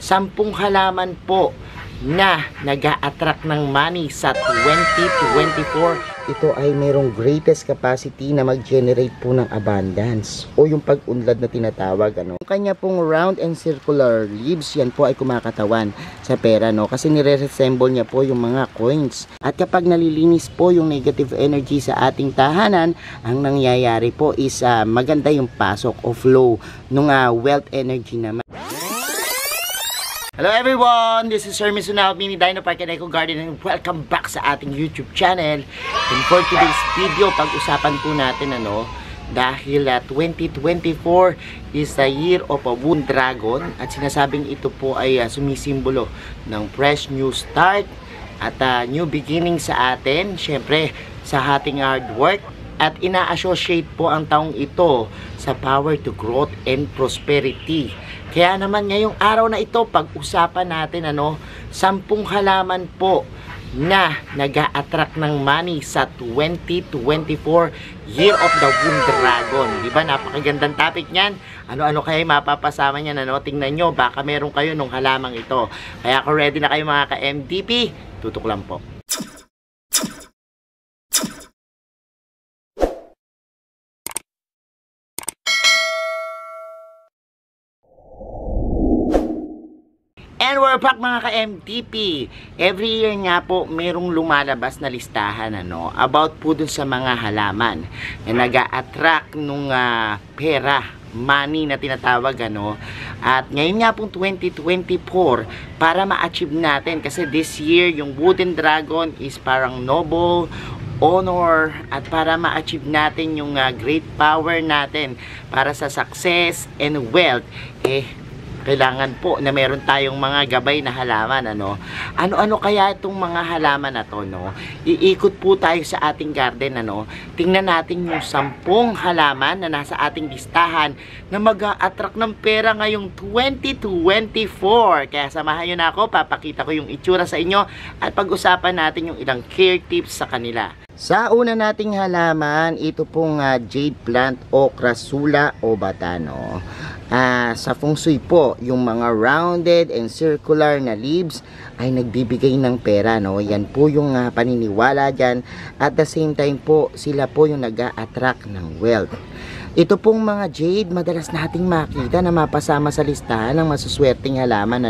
10 halaman po na nag-a-attract ng money sa 2024. Ito ay mayroong greatest capacity na mag-generate po ng abundance o yung pag-unlad na tinatawag. Yung kanya pong round and circular leaves, yan po ay kumakatawan sa pera, no? Kasi nire-resemble niya po yung mga coins. At kapag nalilinis po yung negative energy sa ating tahanan, ang nangyayari po is maganda yung pasok o flow ng wealth energy naman. Hello everyone! This is Sir Mizunao, Mini Dino Park and Eco Garden, and welcome back sa ating YouTube channel. And for today's video, pag-usapan po natin dahil 2024 is a year of a Wood Dragon at sinasabing ito po ay sumisimbolo ng fresh new start at new beginning sa atin, syempre sa ating hard work. At ina-associate po ang taong ito sa power to growth and prosperity. Kaya naman ngayong araw na ito, pag-usapan natin 10 halaman po na nag-a-attract ng money sa 2024 Year of the Wood Dragon. Diba? Napakagandang topic niyan. Ano-ano kaya mapapasama niyan? Tingnan nyo, baka meron kayo nung halamang ito. Kaya kung ready na kayo mga ka-MDP, tutok lang po. And we're back mga ka-MTP. Every year nga po merong lumalabas na listahan about po dun sa mga halaman na nag-a-attract nung pera, money na tinatawag At ngayon nga pong 2024 para ma-achieve natin, kasi this year yung Wooden Dragon is parang noble, honor, at para ma-achieve natin yung great power natin para sa success and wealth, kailangan po na meron tayong mga gabay na halaman. Ano-ano kaya itong mga halaman na to, Iikot po tayo sa ating garden, Tingnan natin yung 10 halaman na nasa ating listahan na mag-a-attract ng pera ngayong 2024. Kaya samahan nyo na ako, papakita ko yung itsura sa inyo at pag-usapan natin yung ilang care tips sa kanila. Sa una nating halaman, ito pong jade plant o Crassula obata, sa feng shui po, yung mga rounded and circular na leaves ay nagbibigay ng pera, Yan po yung paniniwala dyan. At the same time po, sila po yung nag-a-attract ng wealth. Ito pong mga jade, madalas nating makita na mapasama sa listahan ng masuswerteng halaman,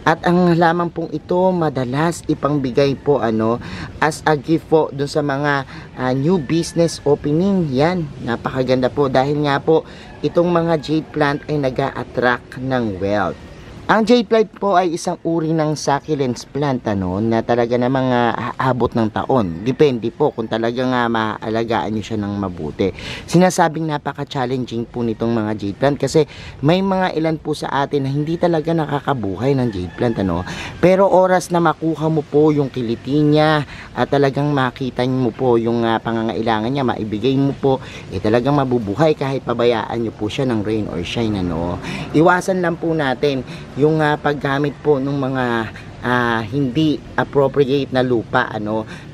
At ang halaman pong ito, madalas ipangbigay po, as a gift po dun sa mga new business opening. Yan, napakaganda po dahil nga po, itong mga jade plant ay nag-a-attract ng wealth. Ang jade plant po ay isang uri ng succulent plant na talaga namang aabot ng taon. Depende po kung talagang maaalagaan nyo siya ng mabuti. Sinasabing napaka-challenging po nitong mga jade plant kasi may mga ilan po sa atin na hindi talaga nakakabuhay ng jade plant. Pero oras na makuha mo po yung kiliti niya at talagang makita mo po yung pangangailangan niya, maibigay mo po, talagang mabubuhay kahit pabayaan nyo po siya ng rain or shine. Iwasan lang po natin yung paggamit po ng mga hindi appropriate na lupa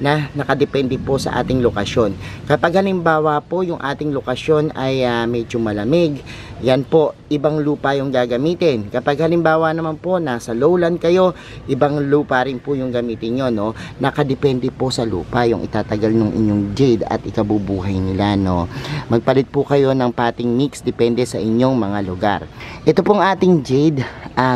na nakadepende po sa ating lokasyon. Kapag halimbawa po yung ating lokasyon ay medyo malamig, yan po, ibang lupa yung gagamitin. Kapag halimbawa naman po nasa lowland kayo, ibang lupa rin po yung gamitin nyo, Nakadepende po sa lupa yung itatagal ng inyong jade at ikabubuhay nila, Magpalit po kayo ng potting mix, depende sa inyong mga lugar. Ito pong ating jade,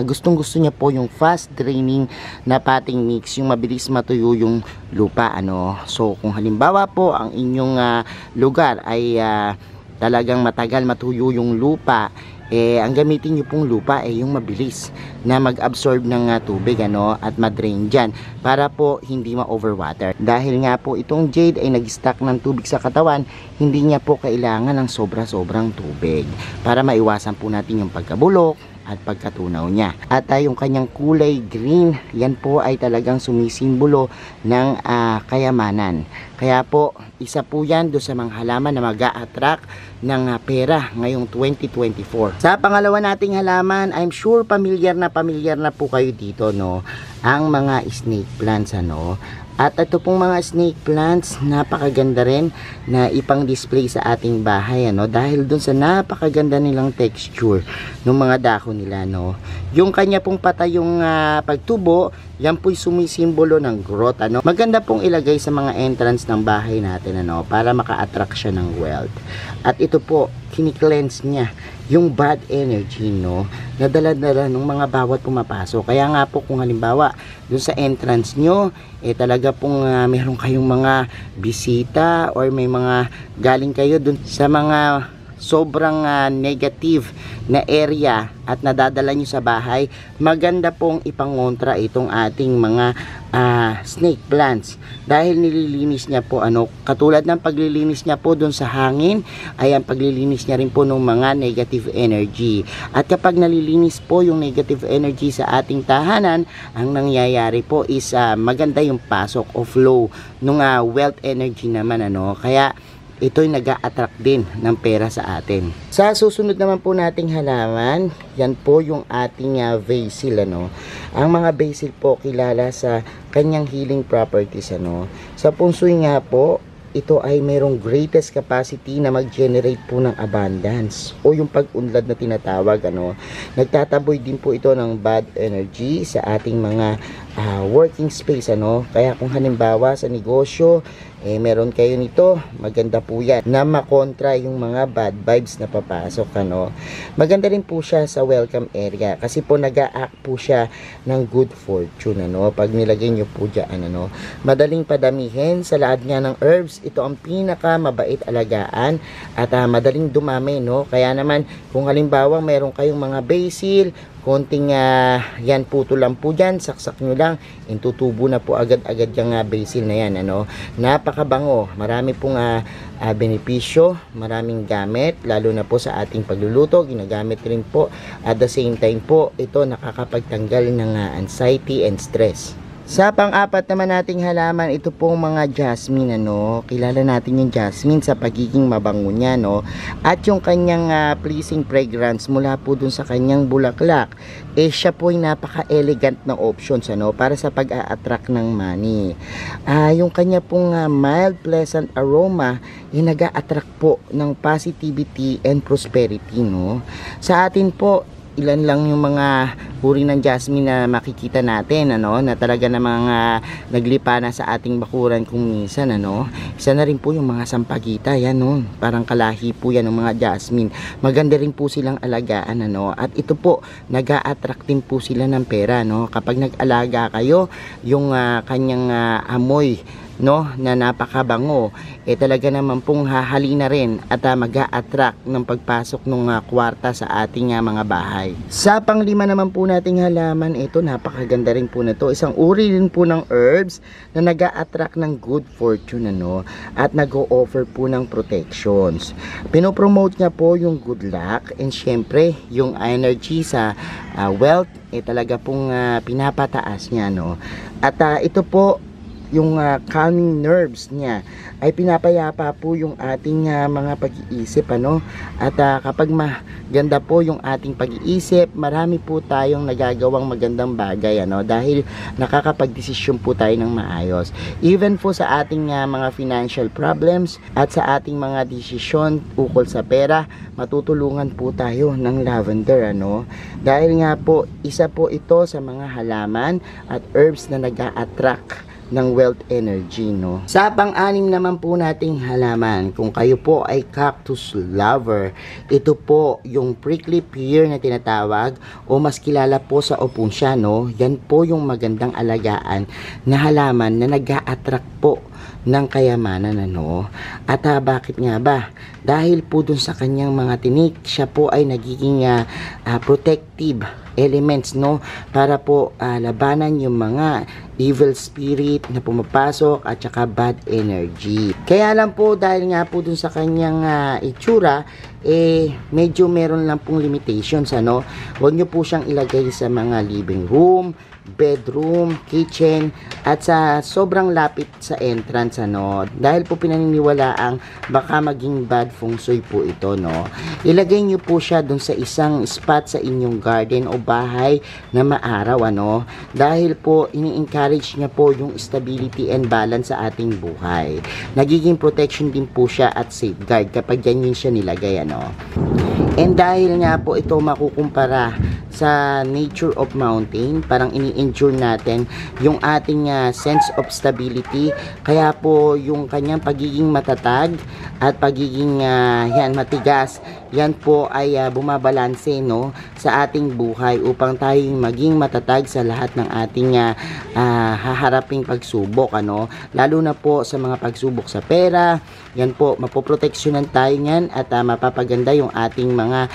gustong gusto niya po yung fast draining na potting mix, yung mabilis matuyo yung lupa, So kung halimbawa po ang inyong lugar ay talagang matagal matuyo yung lupa, ang gamitin nyo pong lupa yung mabilis na mag-absorb ng tubig at madrain dyan para po hindi ma-overwater. Dahil nga po itong jade ay nag-stack ng tubig sa katawan, hindi niya po kailangan ng sobra-sobrang tubig para maiwasan po natin yung pagkabulok at pagkatunaw niya. At yung kanyang kulay green, yan po ay talagang sumisimbolo ng kayamanan. Kaya po, isa po yan doon sa mga halaman na mag-a-attract ng pera ngayong 2024. Sa pangalawa nating halaman, I'm sure pamilyar na po kayo dito, no? Ang mga snake plants, ano? At ito pong mga snake plants, napakaganda rin na ipang display sa ating bahay, ano, dahil dun sa napakaganda nilang texture ng mga dahon nila, no. Yung kanya pong patayong pagtubo, yan po'y sumisimbolo ng growth, ano. Maganda pong ilagay sa mga entrance ng bahay natin, ano, para maka-attract siya ng wealth. At ito po, kini-cleanse niya yung bad energy, no, na dala-dala ng mga bawat pumapasok. Kaya nga po, kung halimbawa dun sa entrance nyo, talaga pong meron kayong mga bisita or may mga galing kayo dun sa mga sobrang negative na area at nadadala nyo sa bahay, maganda pong ipangontra itong ating mga snake plants dahil nililinis niya po, ano, katulad ng paglilinis niya po dun sa hangin, ay ang paglilinis niya rin po ng mga negative energy. At kapag nalilinis po yung negative energy sa ating tahanan, ang nangyayari po is maganda yung pasok o flow ng wealth energy naman, ano. Kaya ito'y nag-a-attract din ng pera sa atin. Sa susunod naman po nating halaman, yan po yung ating basil, ano. Ang mga basil po kilala sa kanyang healing properties, ano. Sa punsoy nga po, ito ay mayroong greatest capacity na mag-generate po ng abundance o yung pag-unlad na tinatawag, ano. Nagtataboy din po ito ng bad energy sa ating mga working space, ano. Kaya kung halimbawa sa negosyo, meron kayo nito, maganda po yan na makontra yung mga bad vibes na papasok, ano. Maganda rin po siya sa welcome area kasi po nag-a-act po siya ng good fortune, ano, pag nilagay nyo po dyan, ano. Madaling padamihin sa lahat nga ng herbs, ito ang pinaka mabait alagaan at madaling dumami, no. Kaya naman kung halimbawa meron kayong mga basil, konting yan puto lang po dyan, saksak nyo lang, intutubo na po agad-agad yung basil na yan, ano. Napakabango, marami pong benepisyo, maraming gamit, lalo na po sa ating pagluluto, ginagamit rin po. At the same time po, ito nakakapagtanggal ng anxiety and stress. Sa pang-apat naman nating halaman, ito pong mga jasmine, ano. Kilala natin yung jasmine sa pagiging mabango niya, no. At yung kanyang pleasing fragrance mula po dun sa kanyang bulaklak, siya po ay napaka-elegant na options, ano, para sa pag-a-attract ng money. Yung kanya pong mild, pleasant aroma, nag-a-attract po ng positivity and prosperity, no. Sa atin po, ilan lang yung mga uri ng jasmine na makikita natin, ano, na talaga na mga naglipa na sa ating bakuran kung minsan, ano. Isa na rin po yung mga sampagita, yan, no, parang kalahi po yan ng mga jasmine. Maganda rin po silang alagaan, ano, at ito po nag-a-attract din po sila ng pera, no. Kapag nag-alaga kayo, yung kanyang amoy, no, na napakabango, talaga naman pong hahalina rin at mag-a-attract ng pagpasok ng kwarta sa ating mga bahay. Sa panglima naman po nating halaman, ito napakaganda rin po na to. Isang uri rin po ng herbs na nag-a-attract ng good fortune, ano, at nag-o-offer po ng protections. Pinopromote niya po yung good luck and syempre yung energy sa wealth, talaga pong pinapataas niya, no. At ito po, yung calming nerves niya ay pinapayapa po yung ating mga pag-iisip, ano. At kapag maganda po yung ating pag-iisip, marami po tayong nagagawang magandang bagay, ano, dahil nakakapag-desisyon po tayo ng maayos. Even po sa ating mga financial problems at sa ating mga desisyon ukol sa pera, matutulungan po tayo ng lavender, ano. Dahil nga po, isa po ito sa mga halaman at herbs na nag-a-attract ng wealth energy, no. Sa pang-anim naman po nating halaman, kung kayo po ay cactus lover, ito po yung prickly pear na tinatawag o mas kilala po sa opunsya, no. Yan po yung magandang alagaan na halaman na nag-a-attract po ng kayamanan, ano. At bakit nga ba? Dahil po dun sa kanyang mga tinik, siya po ay nagiging protective elements, no, para po labanan yung mga evil spirit na pumapasok at saka bad energy. Kaya lang po dahil nga po dun sa kanyang itsura, medyo meron lang pong limitations, ano. Huwag nyo po siyang ilagay sa mga living room, bedroom, kitchen, at sa sobrang lapit sa entrance, ano, dahil po pinaniniwalaang baka maging bad feng shui po ito, no. Ilagay nyo po siya dun sa isang spot sa inyong garden o bahay na maaraw, ano, dahil po ini-encourage niya po yung stability and balance sa ating buhay. Nagiging protection din po siya at safeguard kapag ganyan siya nilagay, ano. And dahil nga po ito makukumpara sa nature of mountain, parang ini-endure natin yung ating sense of stability, kaya po yung kanyang pagiging matatag at pagiging matigas, yan po ay bumabalanse, no, sa ating buhay upang tayo maging matatag sa lahat ng ating haharaping pagsubok, ano, lalo na po sa mga pagsubok sa pera. Yan po, mapoproteksyonan tayo niyan at mapapaganda yung ating mga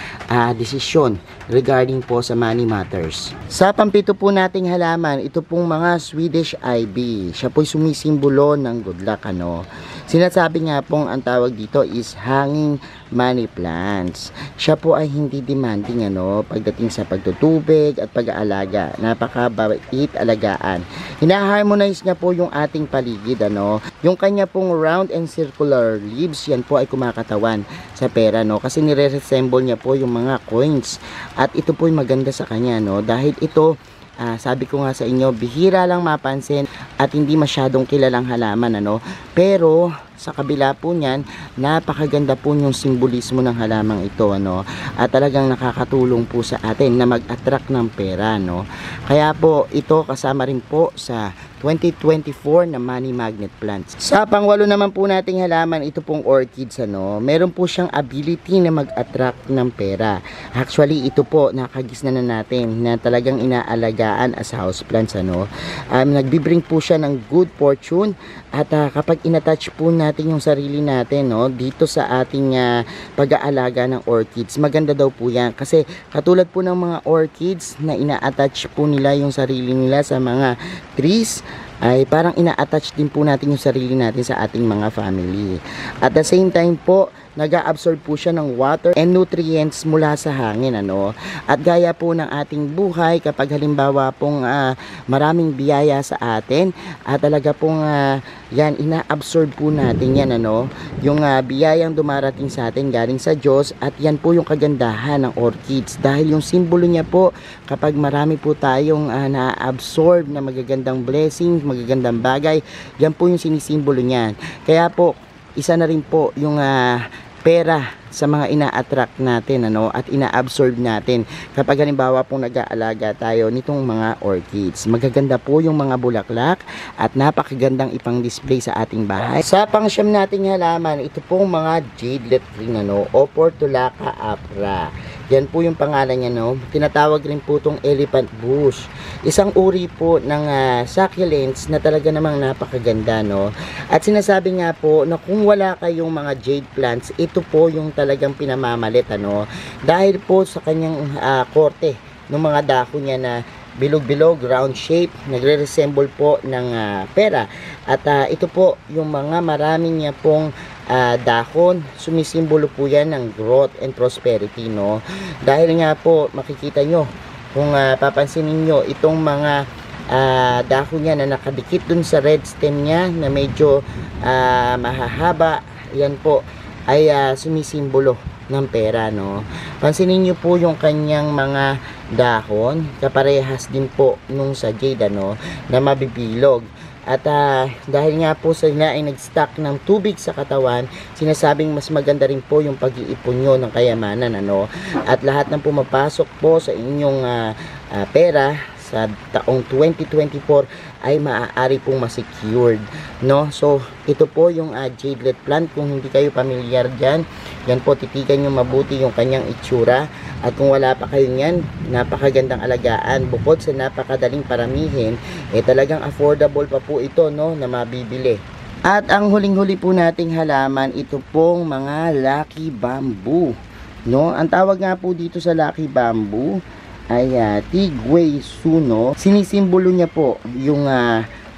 desisyon regarding po sa money matters. Sa pampito po nating halaman, ito pong mga Swedish ivy. Siya po'y sumisimbolo ng good luck, ano. Sinasabi nga pong ang tawag dito is hanging money plants. Siya po ay hindi demanding, ano, pagdating sa pagtutubig at pag-aalaga. Napakabait alagaan. Hina-harmonize niya po yung ating paligid, ano. Yung kanya pong round and circular leaves, yan po ay kumakatawan sa pera, no, kasi nire-resemble niya po yung mga coins. At ito po ay maganda sa kanya, no, dahil ito, sabi ko nga sa inyo, bihira lang mapansin at hindi masyadong kilalang halaman, ano. Pero sa kabila po niyan, napakaganda po yung simbolismo ng halamang ito, ano. At talagang nakakatulong po sa atin na mag-attract ng pera, no. Kaya po ito kasama rin po sa 2024 na money magnet plants. Sa pangwalo naman po nating halaman, ito pong orchids, ano. Meron po siyang ability na mag-attract ng pera. Actually, ito po nakagisna na natin na talagang inaalagaan as houseplants, ano. Nagbibring po siya ng good fortune at kapag inattach po natin yung sarili natin, no, dito sa ating pag-aalaga ng orchids, maganda daw po yan kasi katulad po ng mga orchids na ina-attach po nila yung sarili nila sa mga trees, ay parang ina-attach din po natin yung sarili natin sa ating mga family. At the same time po, nag-a-absorb po siya ng water and nutrients mula sa hangin, ano. At gaya po ng ating buhay, kapag halimbawa pong maraming biyaya sa atin, at talaga pong yan, ina-absorb po natin yan, ano, yung biyayang dumarating sa atin galing sa Diyos. At yan po yung kagandahan ng orchids, dahil yung simbolo niya po, kapag marami po tayong na-absorb na magagandang blessings, magagandang bagay, yan po yung sinisimbolo niyan. Kaya po, isa na rin po yung pera sa mga ina-attract natin, ano, at ina-absorb natin kapag halimbawa pong nag-aalaga tayo nitong mga orchids. Magaganda po yung mga bulaklak at napakagandang ipang-display sa ating bahay. Sa pangsyam nating halaman, ito pong mga jadelet ring, ano, o Portulaca apra. Yan po yung pangalan niya, no. Tinatawag rin po itong elephant bush. Isang uri po ng succulents na talaga namang napakaganda, no. At sinasabi nga po na kung wala kayong mga jade plants, ito po yung talagang pinamamalit, ano. Dahil po sa kanyang korte ng mga dahon niya na bilog-bilog, round shape, nagre-resemble po ng pera. At ito po yung mga maraming niya pong dahon, sumisimbolo po yan ng growth and prosperity, no. Dahil nga po makikita nyo, kung papansinin nyo, itong mga dahon niya na nakadikit dun sa red stem niya na medyo mahahaba, yan po ay sumisimbolo ng pera, no. Pansinin nyo po yung kanyang mga dahon, kaparehas din po nung sa jade, ano, na mabibilog. At dahil nga po sila ay nag-stock ng tubig sa katawan, sinasabing mas maganda rin po yung pag-iipon nyo ng kayamanan, ano. At lahat ng pumapasok po sa inyong pera sa taong 2024 ay maaari pong ma-secured, no. So ito po yung jadelet plant. Kung hindi kayo pamilyar dyan, yan po, titigan nyo mabuti yung kanyang itsura. At kung wala pa kayo yan, napakagandang alagaan. Bukod sa napakadaling paramihin, talagang affordable pa po ito, no, na mabibili. At ang huling-huli po nating halaman, ito pong mga lucky bamboo, no. Ang tawag nga po dito sa lucky bamboo ay Tigway Suno. Sinisimbolo niya po yung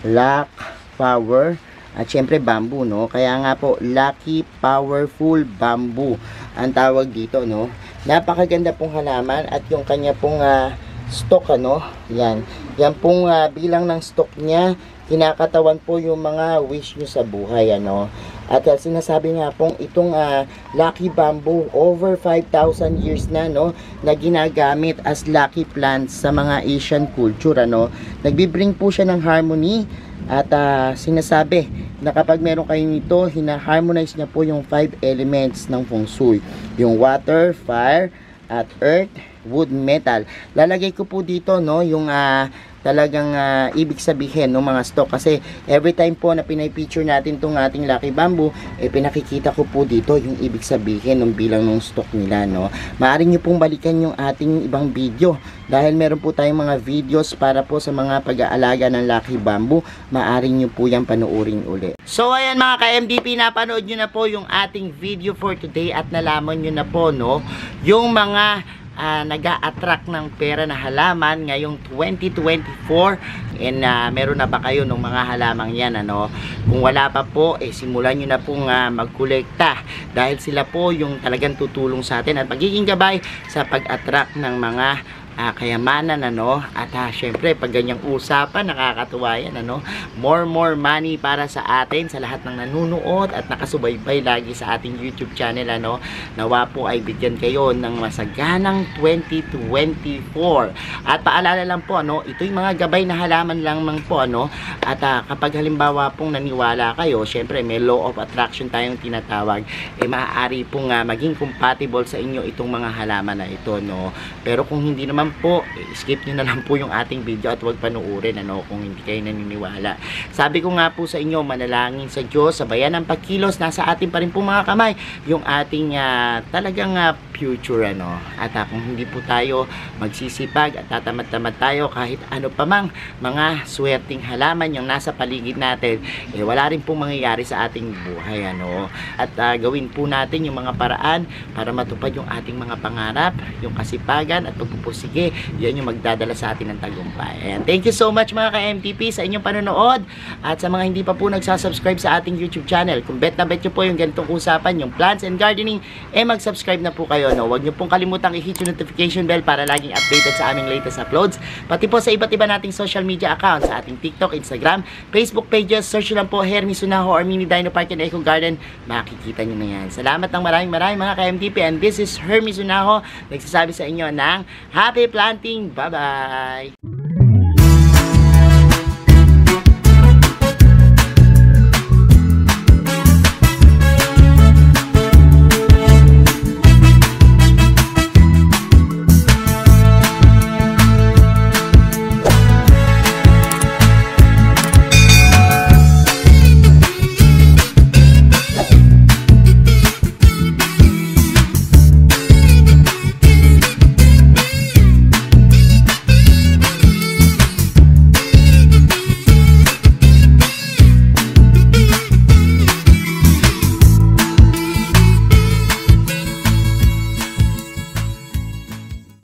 luck, power, at syempre bamboo, no? Kaya nga po, Lucky Powerful Bamboo ang tawag dito, no? Napakaganda pong halaman at yung kanya pong stock, ano? Yan. Yan pong bilang ng stock niya, kinakatawan po yung mga wish nyo sa buhay, ano? At sinasabi nga pong itong Lucky Bamboo, over 5,000 years na, no? Na ginagamit as lucky plants sa mga Asian culture, ano? Nagbibring po siya ng harmony. At sinasabi na kapag meron kayo nito, hina-harmonize niya po yung 5 elements ng feng shui. Yung water, fire, at earth, wood, metal. Lalagay ko po dito, no, yung talagang ibig sabihin ng mga stock, kasi every time po na pinay-feature natin tong ating Lucky Bamboo, pinakikita ko po dito yung ibig sabihin ng bilang ng stock nila, no. Maaari nyo pong balikan yung ating ibang video dahil meron po tayong mga videos para po sa mga pag-aalaga ng Lucky Bamboo. Maaari nyo po yan panoorin uli. So ayan mga ka-MDP, napanood nyo na po yung ating video for today at nalaman nyo na po, no, yung mga nag-a-attract ng pera na halaman ngayong 2024. And meron na ba kayo ng mga halamang yan, ano? Kung wala pa po, simulan nyo na pong magkolekta dahil sila po yung talagang tutulong sa atin at magiging gabay sa pag-attract ng mga kayamanan, ano? At syempre, pag ganyang usapan, nakakatuwa yan, ano? More money para sa atin, sa lahat ng nanunood at nakasubaybay lagi sa ating YouTube channel, ano? Nawa po ay bigyan kayo ng masaganang 2024. At paalala lang po, ano? Ito yung mga gabay na halaman lang po, ano? At kapag halimbawa pong naniwala kayo, syempre may law of attraction tayong tinatawag, maaari pong maging compatible sa inyo itong mga halaman na ito, no? Pero kung hindi naman po, skip nyo na lang po yung ating video at huwag panuorin, ano, kung hindi kayo naniniwala. Sabi ko nga po sa inyo, manalangin sa Diyos, sabayan ng pagkilos, nasa atin pa rin po mga kamay yung ating talagang future, ano. At kung hindi po tayo magsisipag at tatamad-tamad tayo kahit ano pa mang mga swerting halaman yung nasa paligid natin, wala rin pong mangyayari sa ating buhay, ano. At gawin po natin yung mga paraan para matupad yung ating mga pangarap, yung kasipagan at pagpupusige. Yan yung magdadala sa atin ng tagumpay. Ayan. Thank you so much mga ka-MTP sa inyong panonood at sa mga hindi pa po nagsasubscribe sa ating YouTube channel. Kung bet na bet nyo po yung ganitong usapan, yung plants and gardening, mag-subscribe na po kayo, no? Huwag nyo pong kalimutang i-hit yung notification bell para laging updated sa aming latest uploads. Pati po sa iba't iba nating social media accounts, sa ating TikTok, Instagram, Facebook pages, search lang po Hermes Unaho or Mini Dino Park and Eco Garden. Makikita nyo na yan. Salamat ng maraming mga ka-MTP, and this is Hermes Unaho nagsasabi sa inyo ng happy planting. Bye-bye!